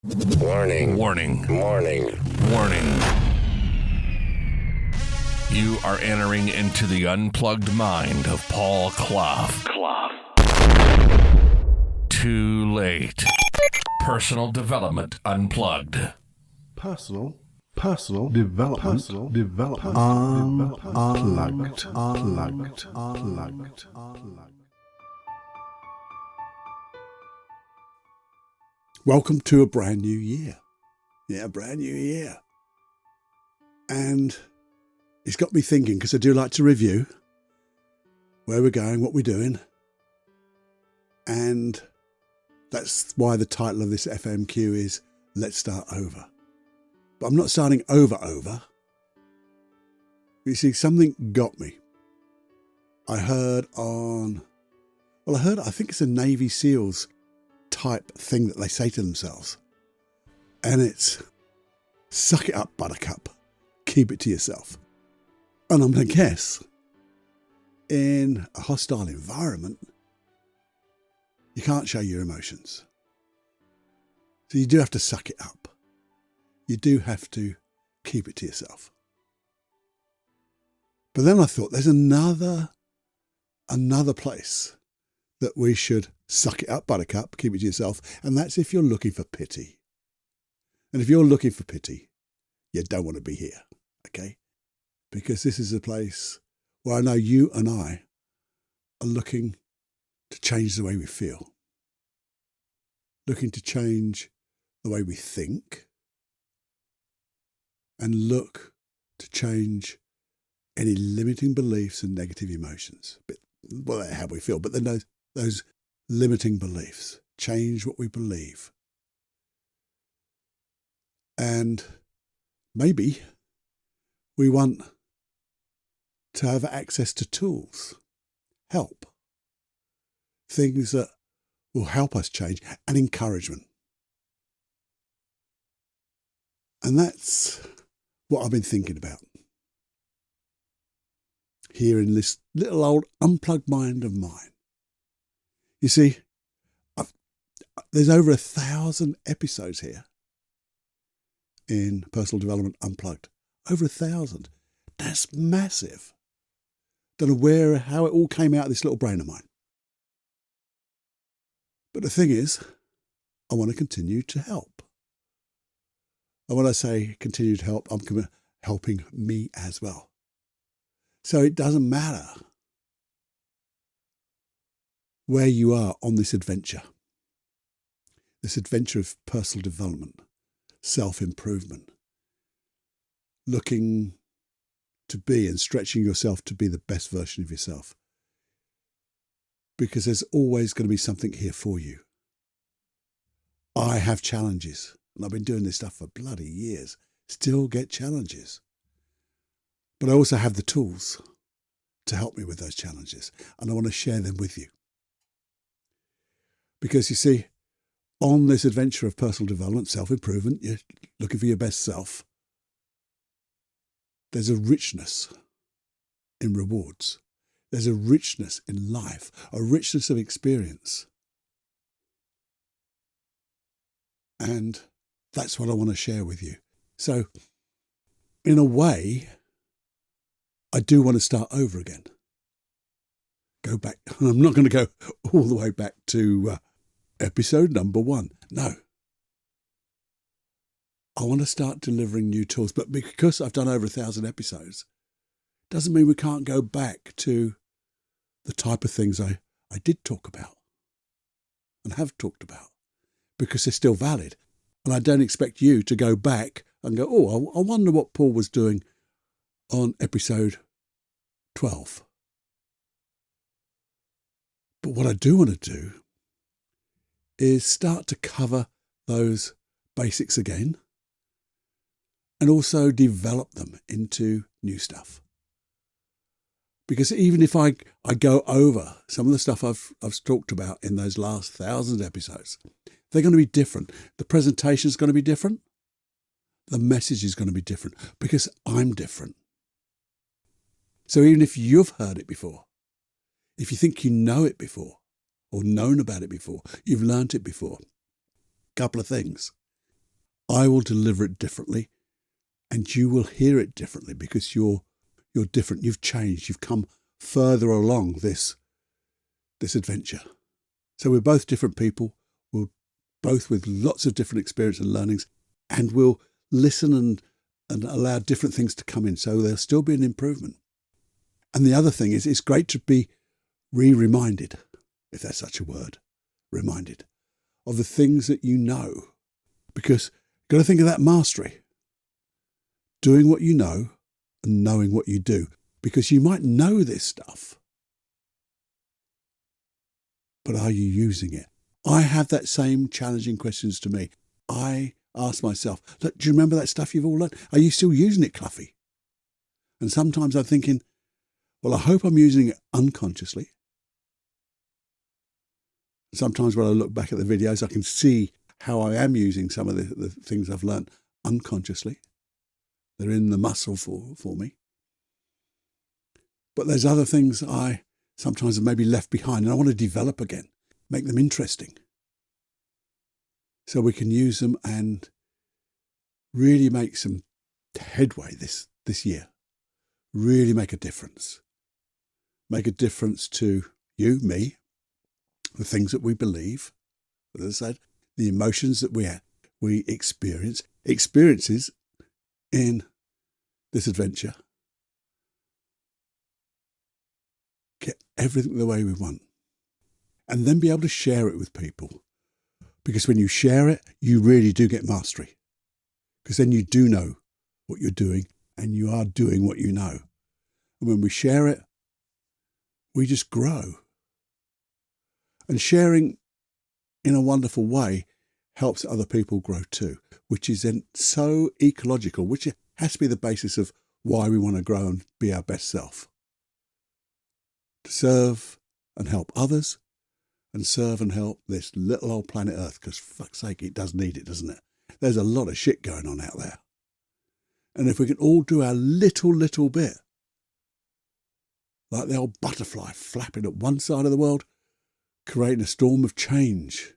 Warning. Warning. Warning. Warning. You are entering into the unplugged mind of Paul Clough. Too late. Personal Development Unplugged. Personal development unplugged. Welcome to a brand new year. Yeah, a brand new year. And it's got me thinking, because I do like to review where we're going, what we're doing. And that's why the title of this FMQ is Let's Start Over. But I'm not starting over. You see, something got me. I think it's a Navy SEALs type thing that they say to themselves. And it's, suck it up, buttercup. Keep it to yourself. And I'm going to guess, in a hostile environment, you can't show your emotions. So you do have to suck it up. You do have to keep it to yourself. But then I thought there's another place that we should suck it up, buttercup, keep it to yourself, and that's if you're looking for pity. And if you're looking for pity, you don't want to be here, okay? Because this is a place where I know you and I are looking to change the way we feel, looking to change the way we think, and look to change any limiting beliefs and negative emotions. Well, that's how we feel, but then those limiting beliefs, change what we believe. And maybe we want to have access to tools, help, things that will help us change, and encouragement. And that's what I've been thinking about here in this little old unplugged mind of mine. You see, there's over 1,000 episodes here in Personal Development Unplugged. Over 1,000. That's massive. Don't know how it all came out of this little brain of mine. But the thing is, I want to continue to help. And when I say continue to help, I'm helping me as well. So it doesn't matter where you are on this adventure of personal development, self-improvement, looking to be and stretching yourself to be the best version of yourself. Because there's always going to be something here for you. I have challenges, and I've been doing this stuff for bloody years. Still get challenges. But I also have the tools to help me with those challenges, and I want to share them with you. Because you see, on this adventure of personal development, self-improvement, you're looking for your best self, there's a richness in rewards. There's a richness in life, a richness of experience. And that's what I want to share with you. So, in a way, I do want to start over again. Go back. I'm not going to go all the way back to episode number 1. No. I want to start delivering new tools. But because I've done over 1,000 episodes, doesn't mean we can't go back to the type of things I did talk about and have talked about, because they're still valid. And I don't expect you to go back and go, oh, I wonder what Paul was doing on episode 12. But what I do want to do is start to cover those basics again and also develop them into new stuff. Because even if I go over some of the stuff I've talked about in those last 1,000 episodes, they're going to be different. The presentation is going to be different. The message is going to be different because I'm different. So even if you've heard it before, if you think you know it before or known about it before, you've learnt it before, couple of things. I will deliver it differently, and you will hear it differently because you're different. You've changed. You've come further along this adventure. So we're both different people. We're both with lots of different experience and learnings, and we'll listen and allow different things to come in. So there'll still be an improvement. And the other thing is, it's great to be reminded, if that's such a word, reminded of the things that you know. Because you've got to think of that mastery. Doing what you know and knowing what you do. Because you might know this stuff, but are you using it? I have that same challenging questions to me. I ask myself, look, do you remember that stuff you've all learned? Are you still using it, Cluffy? And sometimes I'm thinking, well, I hope I'm using it unconsciously. Sometimes when I look back at the videos, I can see how I am using some of the things I've learned unconsciously. They're in the muscle for me. But there's other things I sometimes have maybe left behind and I want to develop again, make them interesting. So we can use them and really make some headway this year. Really make a difference. Make a difference to you, me, the things that we believe, as I said, the emotions that we experiences in this adventure. Get everything the way we want. And then be able to share it with people. Because when you share it, you really do get mastery. Because then you do know what you're doing and you are doing what you know. And when we share it, we just grow. And sharing in a wonderful way helps other people grow too, which is then so ecological, which has to be the basis of why we want to grow and be our best self. To serve and help others and serve and help this little old planet Earth, because for fuck's sake, it does need it, doesn't it? There's a lot of shit going on out there. And if we can all do our little bit, like the old butterfly flapping at one side of the world, creating a storm of change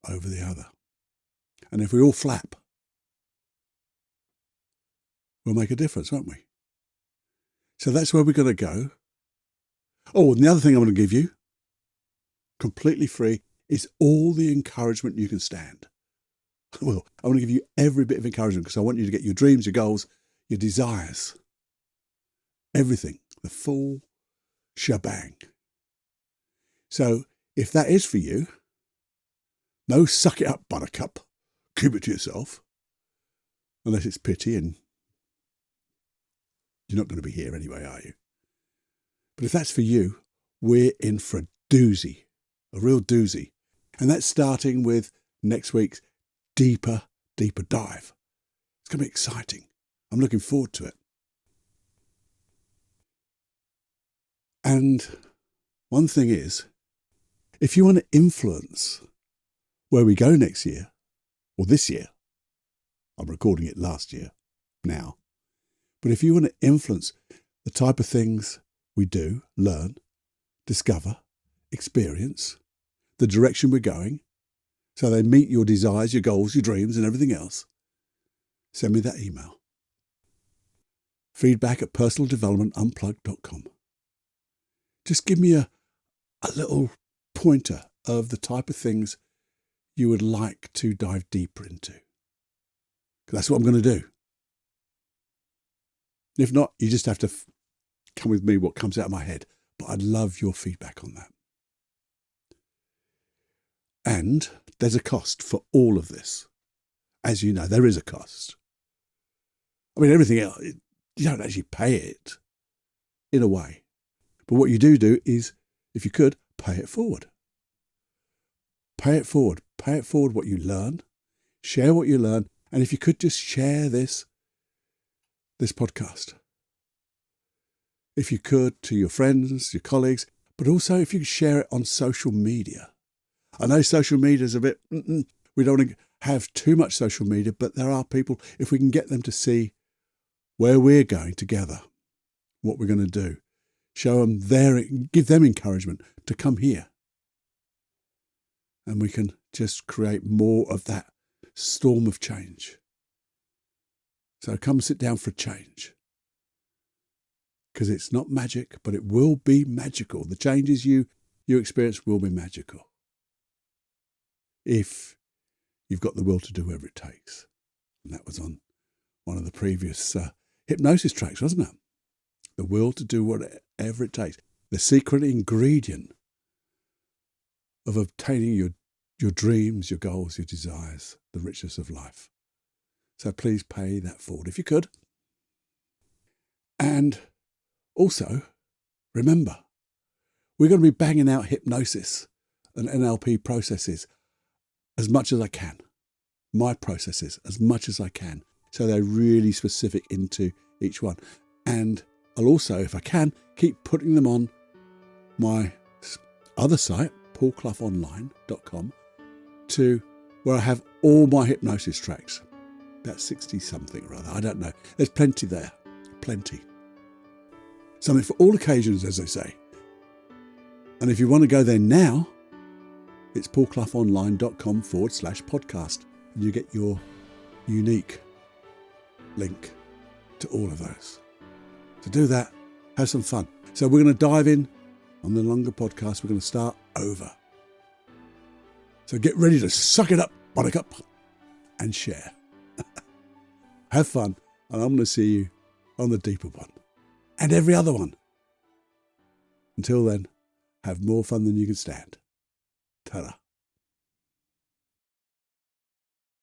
over the other. And if we all flap, we'll make a difference, won't we? So that's where we're going to go. Oh, and the other thing I'm going to give you, completely free, is all the encouragement you can stand. Well, I want to give you every bit of encouragement because I want you to get your dreams, your goals, your desires, everything, the full shebang. So if that is for you, no suck it up, buttercup. Keep it to yourself. Unless it's pity and you're not going to be here anyway, are you? But if that's for you, we're in for a doozy, a real doozy. And that's starting with next week's deeper dive. It's going to be exciting. I'm looking forward to it. And one thing is, if you want to influence where we go next year, or this year, I'm recording it last year now, but if you want to influence the type of things we do, learn, discover, experience, the direction we're going, so they meet your desires, your goals, your dreams, and everything else, send me that email. feedback@personaldevelopmentunplugged.com. Just give me a little pointer of the type of things you would like to dive deeper into. Because that's what I'm going to do. If not, you just have to come with me what comes out of my head. But I'd love your feedback on that. And there's a cost for all of this. As you know, there is a cost. I mean, everything else, you don't actually pay it in a way. But what you do is, if you could, pay it forward. Pay it forward. Pay it forward what you learn. Share what you learn. And if you could just share this podcast. If you could, to your friends, your colleagues, but also if you could share it on social media. I know social media is a bit, we don't want to have too much social media, but there are people, if we can get them to see where we're going together, what we're going to do, show them give them encouragement to come here. And we can just create more of that storm of change. So come sit down for a change. Because it's not magic, but it will be magical. The changes you experience will be magical. If you've got the will to do whatever it takes. And that was on one of the previous hypnosis tracks, wasn't it? The will to do whatever it takes. The secret ingredient of obtaining your dreams, your goals, your desires, the richness of life. So please pay that forward if you could. And also, remember, we're going to be banging out hypnosis and NLP processes as much as I can. My processes as much as I can. So they're really specific into each one. And I'll also, if I can, keep putting them on my other site, paulcloughonline.com, to where I have all my hypnosis tracks. That's 60 something rather. I don't know. There's plenty there. Plenty. Something for all occasions, as they say. And if you want to go there now, it's paulcloughonline.com/podcast. And you get your unique link to all of those. To do that, have some fun. So we're going to dive in on the longer podcast. We're going to start over. So get ready to suck it up, buttercup, and share. Have fun, and I'm going to see you on the deeper one and every other one. Until then, have more fun than you can stand. Ta-da.